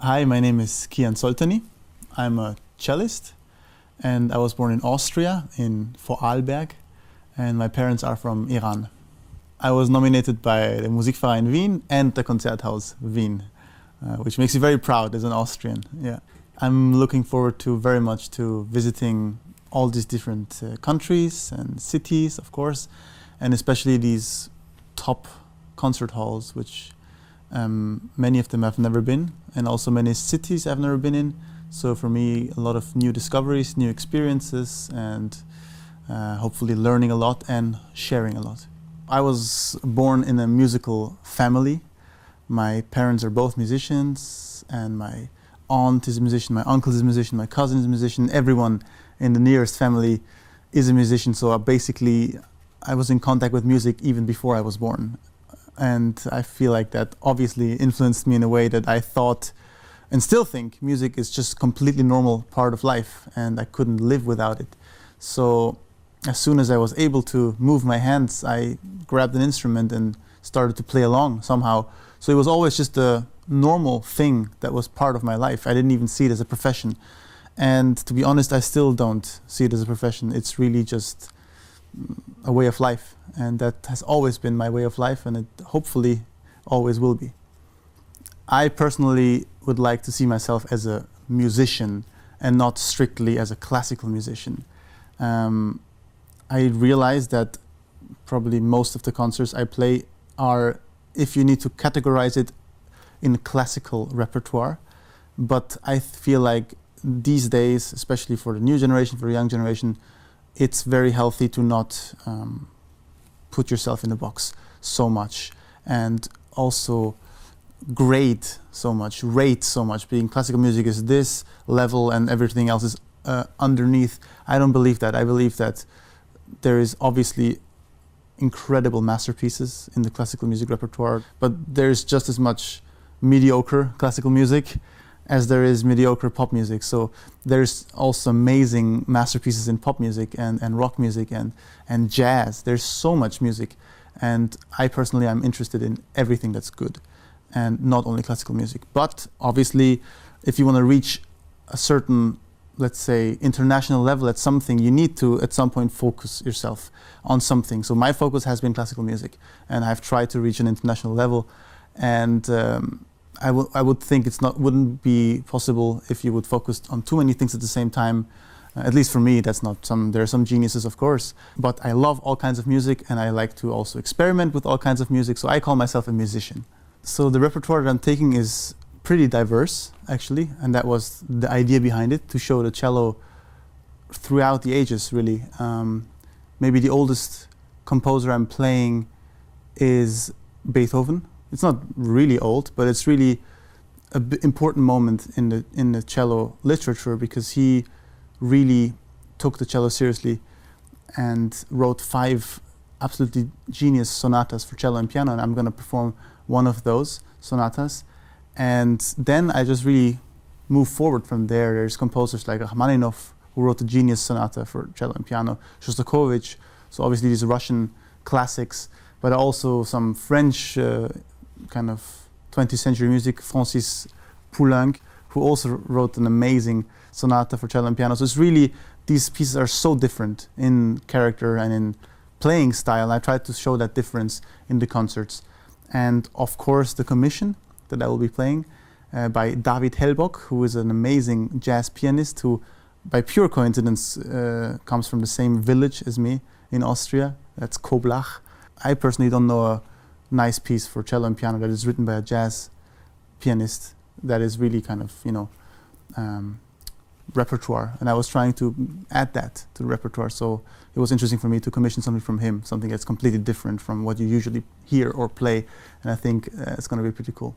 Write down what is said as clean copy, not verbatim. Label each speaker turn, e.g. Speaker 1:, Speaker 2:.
Speaker 1: Hi, my name is Kian Soltani. I'm a cellist and I was born in Austria, in Vorarlberg, and my parents are from Iran. I was nominated by the Musikverein Wien and the Konzerthaus Wien, which makes me very proud as an Austrian. Yeah. I'm looking forward to very much to visiting all these different countries and cities, of course, and especially these top concert halls, which many of them I've never been, and also many cities I've never been in. So for me, a lot of new discoveries, new experiences, and hopefully learning a lot and sharing a lot. I was born in a musical family. My parents are both musicians, and my aunt is a musician, my uncle is a musician, my cousin is a musician. Everyone in the nearest family is a musician. So basically, I was in contact with music even before I was born. And I feel like that obviously influenced me in a way that I thought and still think music is just a completely normal part of life, and I couldn't live without it. So as soon as I was able to move my hands, I grabbed an instrument and started to play along somehow. So it was always just a normal thing that was part of my life. I didn't even see it as a profession. And to be honest, I still don't see it as a profession. It's really just a way of life. And that has always been my way of life, and it hopefully always will be. I personally would like to see myself as a musician and not strictly as a classical musician. I realize that probably most of the concerts I play are, if you need to categorize it, in classical repertoire. But I feel like these days, especially for the new generation, for the young generation, it's very healthy to not put yourself in a box so much, and also grade so much, rate so much, being classical music is this level and everything else is underneath. I don't believe that. I believe that there is obviously incredible masterpieces in the classical music repertoire, but there's just as much mediocre classical music as there is mediocre pop music. So there's also amazing masterpieces in pop music and rock music and jazz. There's so much music, and I personally am interested in everything that's good, and not only classical music. But obviously, if you want to reach a certain, let's say, international level at something, you need to at some point focus yourself on something. So my focus has been classical music, and I've tried to reach an international level, and I would think wouldn't be possible if you would focus on too many things at the same time. At least for me, that's not there are some geniuses, of course, but I love all kinds of music, and I like to also experiment with all kinds of music, so I call myself a musician. So the repertoire that I'm taking is pretty diverse, actually, and that was the idea behind it, to show the cello throughout the ages, really. Maybe the oldest composer I'm playing is Beethoven. It's not really old, but it's really an important moment in the cello literature, because he really took the cello seriously and wrote 5 absolutely genius sonatas for cello and piano, and I'm going to perform one of those sonatas. And then I just really move forward from there. There's composers like Rachmaninoff, who wrote the genius sonata for cello and piano, Shostakovich, so obviously these Russian classics, but also some French kind of 20th century music, Francis Poulenc, who also wrote an amazing sonata for cello and piano. So it's really, these pieces are so different in character and in playing style. I tried to show that difference in the concerts. And of course, the commission that I will be playing by David Hellbock, who is an amazing jazz pianist who, by pure coincidence, comes from the same village as me in Austria. That's Koblach. I personally don't know a nice piece for cello and piano that is written by a jazz pianist that is really kind of, repertoire. And I was trying to add that to the repertoire. So it was interesting for me to commission something from him, something that's completely different from what you usually hear or play. And I think it's going to be pretty cool.